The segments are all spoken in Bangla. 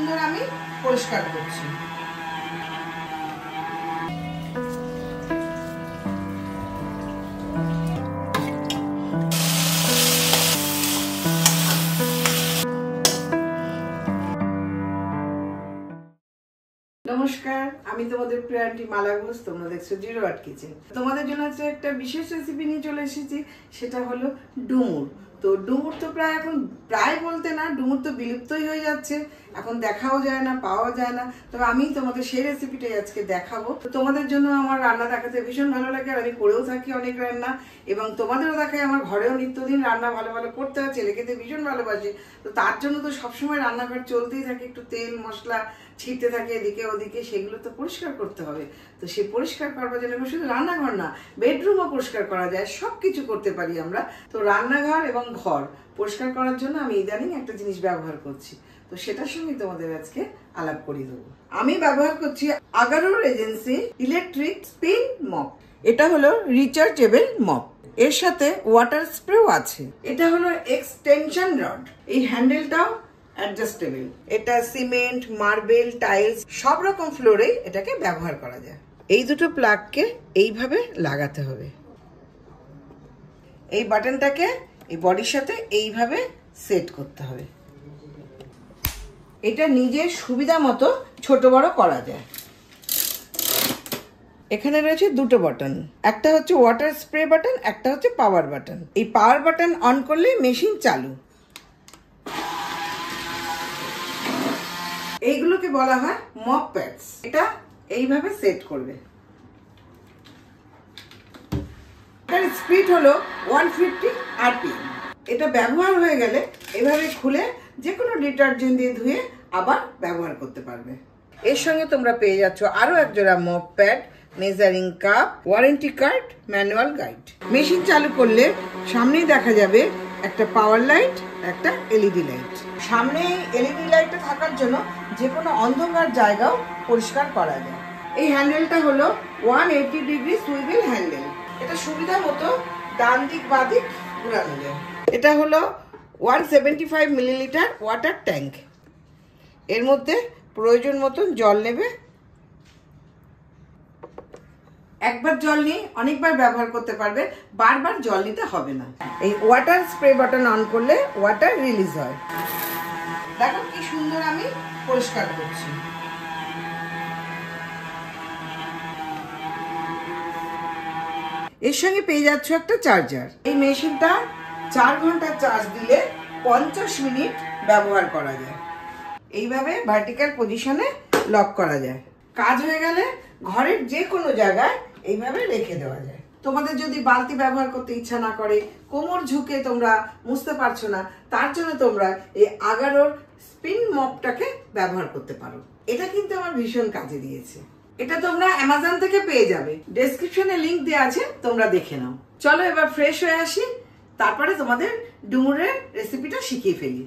সুন্দর আমি পরিষ্কার করছি। নমস্কার, আমি তোমাদের প্রিয় আন্টি মালা ঘোষ। তোমরা দেখছো জিরো আর্ট কিচেন। তোমাদের জন্য একটা বিশেষ রেসিপি নিয়ে চলে এসেছি, সেটা হলো ডুমুর। তো ডুমুর তো প্রায় বলতে না, ডুমুর তো বিলুপ্তই হয়ে যাচ্ছে, এখন দেখাও যায় না, পাওয়া যায় না। তবে আমি তোমাদের সেই রেসিপিটাই আজকে দেখাবো। তো তোমাদের জন্য আমার রান্না দেখাতে ভীষণ ভালো লাগে, আর আমি করেও থাকি অনেক রান্না, এবং তোমাদেরও দেখাই। আমার ঘরেও নিত্যদিন রান্না ভালো ভালো করতে হয়, ছেলে খেতে ভীষণ ভালোবাসে। তো তার জন্য তো সবসময় রান্নাঘর চলতেই থাকে, একটু তেল মশলা ছিটতে থাকে এদিকে ওদিকে, সেগুলো তো পরিষ্কার করতে হবে। তো সে পরিষ্কার করবার জন্য শুধু রান্নাঘর না, বেডরুমও পরিষ্কার করা যায়, সব কিছু করতে পারি আমরা। তো রান্নাঘর এবং ঘর পরিষ্কার করার জন্য আমি ইদানিং একটা জিনিস ব্যবহার করছি, তো সেটার সঙ্গে তোমাদের আজকে আলাপ করিয়ে দেবো। আমি ব্যবহার করছি আগারোর এজেন্সি ইলেকট্রিক স্পিন মপ। এটা হলো রিচার্জেবল মপ, এর সাথে ওয়াটার স্প্রেও আছে। এটা হলো এক্সটেনশন রড, এই হ্যান্ডেলটাও অ্যাডজাস্টেবল। এটা সিমেন্ট, মার্বেল, টাইলস সব রকম ফ্লোরে এটাকে ব্যবহার করা যায়। এই দুটো প্লাগকে এইভাবে লাগাতে হবে, এই বাটনটাকে এই বডির সাথে এইভাবে সেট করতে হবে। এটা নিজের সুবিধা মতো ছোট বড় করা যায়। এখানে রয়েছে দুটো বাটন, একটা হচ্ছে ওয়াটার স্প্রে বাটন, একটা হচ্ছে পাওয়ার বাটন। এই পাওয়ার বাটন অন করলে মেশিন চালু। এইগুলোকে বলা হয় মপ প্যাডস। এটা এইভাবে সেট করবে। এটার স্পিড হলো 150 rpm। এটা ব্যবহার হয়ে গেলে এভাবে খুলে যে কোনো ডিটারজেন্ট দিয়ে ধুয়ে আবার ব্যবহার করতে পারবে। এর সঙ্গে তোমরা পেয়ে যাচ্ছ আরো একজোড়া mop pad, measuring cup, warranty card, manual guide. Machine চালু করলে সামনেই দেখা যাবে একটা পাওয়ার লাইট, একটা এলইডি লাইট। সামনে এলইডি লাইটটা থাকার জন্য যে কোনো অন্ধকার জায়গাও পরিষ্কার করা যায়। এই হ্যান্ডেলটা হলো 180 ডিগ্রি সুইভেল হ্যান্ডেল। এটা সুবিধা মতো ডান দিক বাঁ দিক ঘোরানো যায়। এটা হলো 175 মিলিলিটার ওয়াটার ট্যাঙ্ক। এর মধ্যে প্রয়োজন মতন জল নেবে। একবার জল নিয়ে অনেকবার ব্যবহার করতে পারবে, বারবার জল নিতে হবে না। এই ওয়াটার স্প্রে বাটন অন করলে ওয়াটার রিলিজ হয়। দেখো কি সুন্দর আমি পরিষ্কার করছি। এর সঙ্গে পেয়ে যাচ্ছ একটা চার্জার। এই মেশিনটা 4 ঘন্টা চার্জ দিলে 50 মিনিট ব্যবহার করা যায়। এইভাবে ভার্টিক্যাল পজিশনে লক করা যায়। কাজ হয়ে গেলে ঘরের যে কোনো জায়গায় এইভাবে রেখে দেওয়া যায়। তোমাদের যদি বালতি ব্যবহার করতে ইচ্ছা না করে, কোমর ঝুঁকে তোমরা মুছতে পারছো না, তার জন্য তোমরা এই আগারোর স্পিন মপটাকে ব্যবহার করতে পারো। এটা কিন্তু আমার ভীষণ কাজে দিয়েছে। এটা তোমরা অ্যামাজন থেকে পেয়ে যাবে, ডেসক্রিপশনে লিংক দেওয়া আছে, তোমরা দেখে নাও। চলো এবার ফ্রেশ হয়ে আসি, তারপরে তোমাদের ডুমুরের রেসিপিটা শিখিয়ে ফেলি।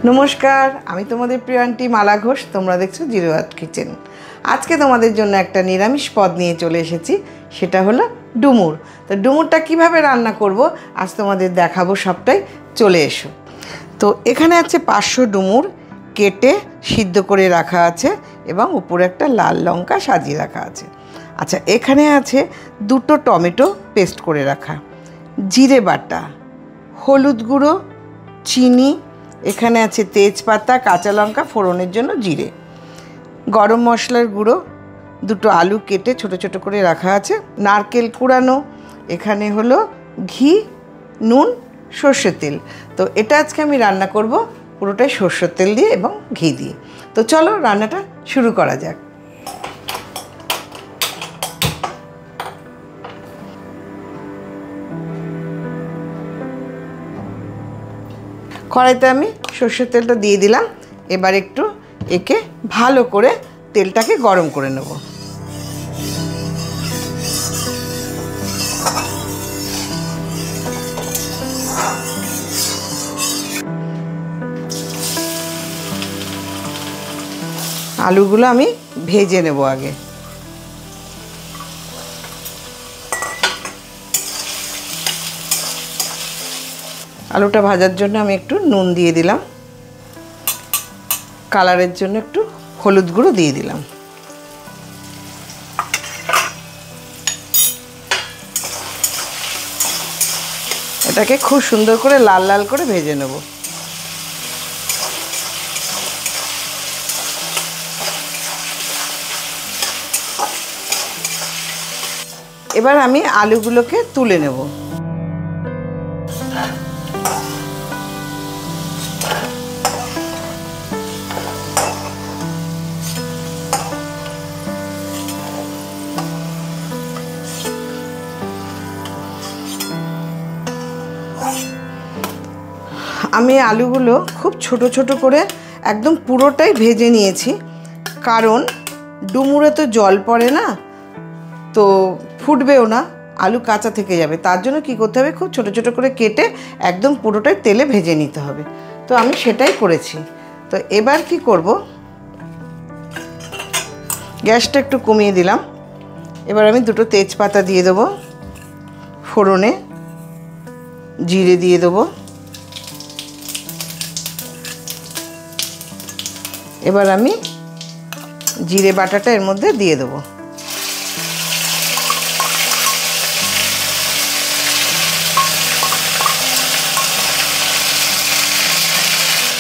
নমস্কার, আমি তোমাদের প্রিয় আন্টি মালা ঘোষ। তোমরা দেখছো জিরো আর্ট কিচেন। আজকে তোমাদের জন্য একটা নিরামিষ পদ নিয়ে চলে এসেছি, সেটা হলো ডুমুর। তো ডুমুরটা কিভাবে রান্না করব আজ তোমাদের দেখাবো সবটাই। চলে এসো। তো এখানে আছে 500 ডুমুর কেটে সিদ্ধ করে রাখা আছে এবং উপরে একটা লাল লঙ্কা সাজিয়ে রাখা আছে। আচ্ছা, এখানে আছে 2টো টমেটো পেস্ট করে রাখা, জিরে বাটা, হলুদ গুঁড়ো, চিনি, এখানে আছে তেজপাতা, কাঁচা লঙ্কা, ফোড়নের জন্য জিরে, গরম মশলার গুঁড়ো, 2টো আলু কেটে ছোট ছোট করে রাখা আছে, নারকেল কুড়ানো, এখানে হলো ঘি, নুন, সর্ষের তেল। তো এটা আজকে আমি রান্না করব পুরোটাই সর্ষের তেল দিয়ে এবং ঘি দিয়ে। তো চলো রান্নাটা শুরু করা যাক। কড়াইতে আমি সর্ষের তেলটা দিয়ে দিলাম। এবার একটু একে ভালো করে তেলটাকে গরম করে নেব। আলুগুলো আমি ভেজে নেব আগে। আলুটা ভাজার জন্য আমি একটু নুন দিয়ে দিলাম, কালারের জন্য একটু হলুদ গুঁড়ো দিয়ে দিলাম। এটাকে খুব সুন্দর করে লাল লাল করে ভেজে নেব। এবার আমি আলুগুলোকে তুলে নেব। আমি আলুগুলো খুব ছোট ছোট করে একদম পুরোটাই ভেজে নিয়েছি, কারণ ডুমুরে তো জল পড়ে না, তো ফুটবেও না, আলু কাঁচা থেকে যাবে। তার জন্য কি করতে হবে, খুব ছোট ছোট করে কেটে একদম পুরোটাই তেলে ভেজে নিতে হবে। তো আমি সেটাই করেছি। তো এবার কি করব, গ্যাসটা একটু কমিয়ে দিলাম। এবার আমি 2টো তেজপাতা দিয়ে দেবো, ফোড়নে জিরে দিয়ে দেবো। এবার আমি জিরে বাটাটা এর মধ্যে দিয়ে দেবো।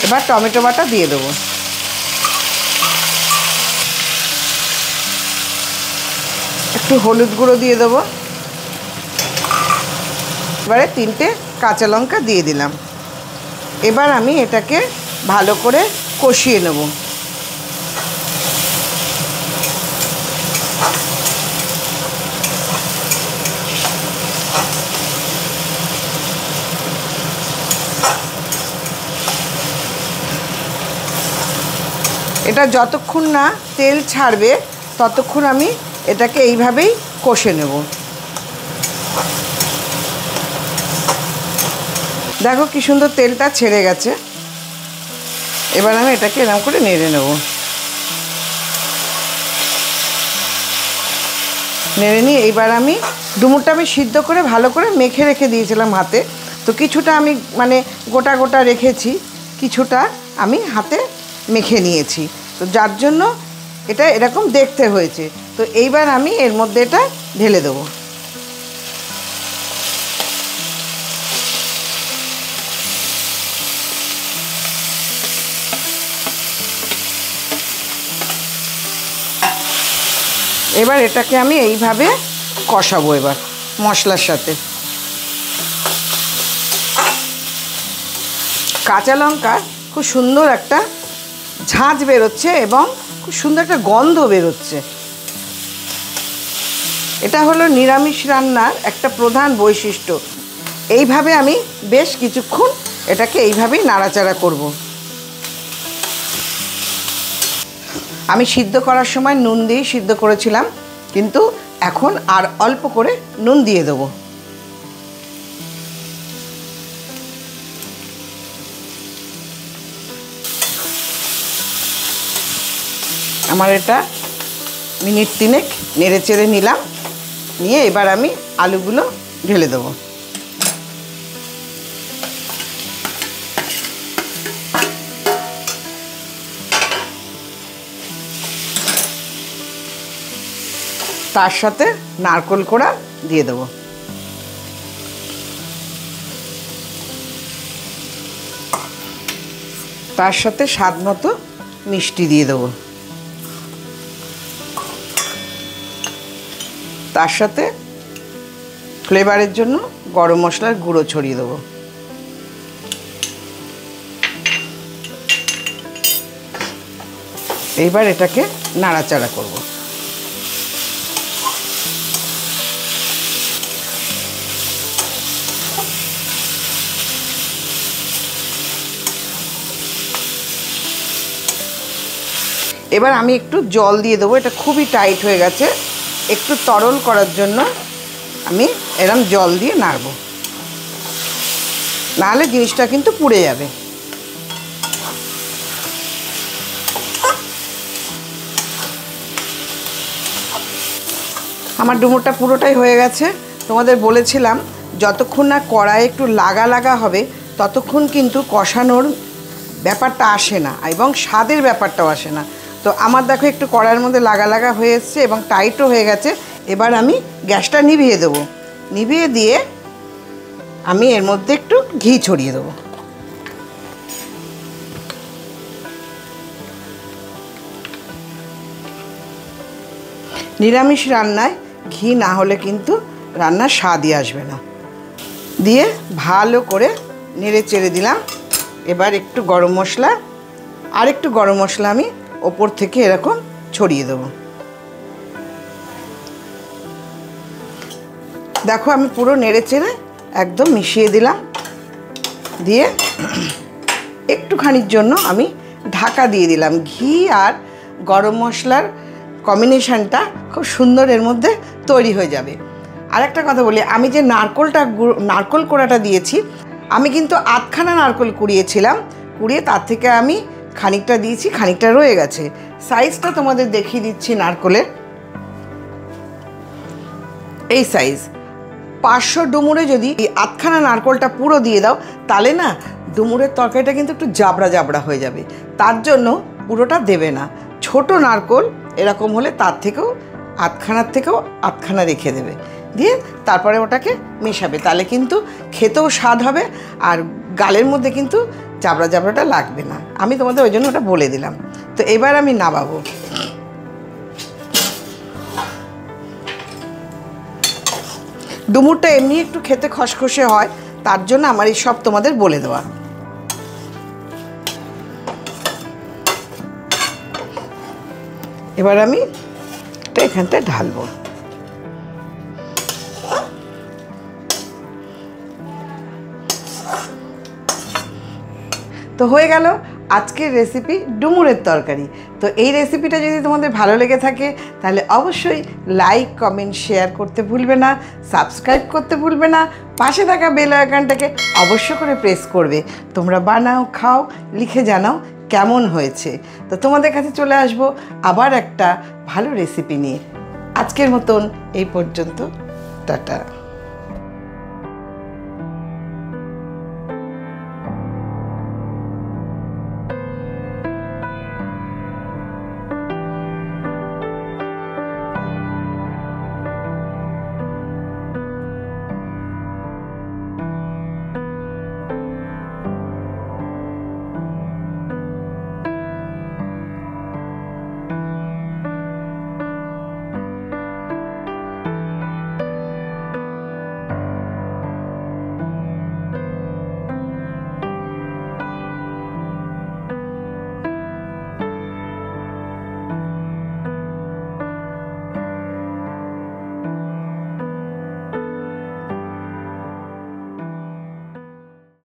এবার টমেটো বাটা দিয়ে দেবো। একটু হলুদ গুঁড়ো দিয়ে দেবো। এবারে 3টে কাঁচা লঙ্কা দিয়ে দিলাম। এবার আমি এটাকে ভালো করে কষিয়ে নেব। এটা যতক্ষণ না তেল ছাড়বে ততক্ষণ আমি এটাকে এইভাবেই কষে নেব। দেখো কি সুন্দর তেলটা ছেড়ে গেছে। এবার আমি এটাকে এরকম করে নেড়ে নেব। নেড়ে নিয়ে এইবার আমি ডুমুরটা আমি সিদ্ধ করে ভালো করে মেখে রেখে দিয়েছিলাম হাতে। তো কিছুটা আমি মানে গোটা গোটা রেখেছি, কিছুটা আমি হাতে মেখে নিয়েছি, তো যার জন্য এটা এরকম দেখতে হয়েছে। তো এইবার আমি এর মধ্যে এটা ঢেলে দেবো। এবার এটাকে আমি এইভাবে কষাবো এবার মশলার সাথে। কাঁচা লঙ্কা খুব সুন্দর একটা ঝাঁঝ বেরোচ্ছে এবং খুব সুন্দর একটা গন্ধ বেরোচ্ছে। এটা হলো নিরামিষ রান্নার একটা প্রধান বৈশিষ্ট্য। এইভাবে আমি বেশ কিছুক্ষণ এটাকে এইভাবেই নাড়াচাড়া করব। আমি সিদ্ধ করার সময় নুন দিয়েই সিদ্ধ করেছিলাম, কিন্তু এখন আর অল্প করে নুন দিয়ে দেবো। আমার এটা মিনিট 3 নেড়ে চেড়ে নিলাম, নিয়ে এবার আমি আলুগুলো ঢেলে দেবো। তার সাথে নারকেল কোড়া দিয়ে দেবো। তার সাথে স্বাদ মতো মিষ্টি দিয়ে দেবো। তার সাথে ফ্লেভারের জন্য গরম মশলার গুঁড়ো ছড়িয়ে দেবো। এইবার এটাকে নাড়াচাড়া করব। এবার আমি একটু জল দিয়ে দেবো, এটা খুবই টাইট হয়ে গেছে, একটু তরল করার জন্য আমি এরকম জল দিয়ে নাড়ব, নাহলে জিনিসটা কিন্তু পুড়ে যাবে। আমার ডুমুরটা পুরোটাই হয়ে গেছে। তোমাদের বলেছিলাম যতক্ষণ না কড়াই একটু লাগা লাগা হবে ততক্ষণ কিন্তু কষানোর ব্যাপারটা আসে না এবং স্বাদের ব্যাপারটাও আসে না। তো আমার দেখো একটু কড়াইয়ের মধ্যে লাগা লাগা হয়ে এসছে এবং টাইটও হয়ে গেছে। এবার আমি গ্যাসটা নিভিয়ে দেবো, নিভিয়ে দিয়ে আমি এর মধ্যে একটু ঘি ছড়িয়ে দেবো। নিরামিষ রান্নায় ঘি না হলে কিন্তু রান্নার স্বাদই আসবে না। দিয়ে ভালো করে নেড়ে চেড়ে দিলাম। এবার একটু গরম মশলা, আর একটু গরম মশলা আমি ওপর থেকে এরকম ছড়িয়ে দেবো। দেখো আমি পুরো নেড়ে চেড়ে একদম মিশিয়ে দিলাম, দিয়ে একটুখানির জন্য আমি ঢাকা দিয়ে দিলাম। ঘি আর গরম মশলার কম্বিনেশানটা খুব সুন্দর এর মধ্যে তৈরি হয়ে যাবে। আর একটা কথা বলি, আমি যে নারকেল কোড়াটা দিয়েছি, আমি কিন্তু আধখানা নারকেল কুড়িয়েছিলাম, কুড়িয়ে তার থেকে আমি খানিকটা দিয়েছি, খানিকটা রয়ে গেছে। সাইজটা তোমাদের দেখিয়ে দিচ্ছি নারকেলের, এই সাইজ। 500 ডুমুরে যদি এই আধখানা নারকেলটা পুরো দিয়ে দাও তাহলে না ডুমুরের তরকারিটা কিন্তু একটু জাবড়া জাবড়া হয়ে যাবে, তার জন্য পুরোটা দেবে না। ছোট নারকেল এরকম হলে তার থেকেও আধখানা রেখে দেবে, দিয়ে তারপরে ওটাকে মেশাবে, তাহলে কিন্তু খেতেও স্বাদ হবে আর গালের মধ্যে কিন্তু জাবড়া জাবড়াটা লাগবে না। আমি তোমাদের ওই জন্য ওটা বলে দিলাম। তো এবার আমি নামাবো। ডুমুরটা এমনি একটু খেতে খসখসে হয়, তার জন্য আমার এই সব তোমাদের বলে দেওয়া। এবার আমি এটা এখানটায় ঢালবো। তো হয়ে গেল আজকের রেসিপি ডুমুরের তরকারি। তো এই রেসিপিটা যদি তোমাদের ভালো লেগে থাকে তাহলে অবশ্যই লাইক, কমেন্ট, শেয়ার করতে ভুলবে না, সাবস্ক্রাইব করতে ভুলবে না, পাশে থাকা বেল আইকনটাকে অবশ্য করে প্রেস করবে। তোমরা বানাও, খাও, লিখে জানাও কেমন হয়েছে। তো তোমাদের কাছে চলে আসবো আবার একটা ভালো রেসিপি নিয়ে। আজকের মতন এই পর্যন্ত, টাটা।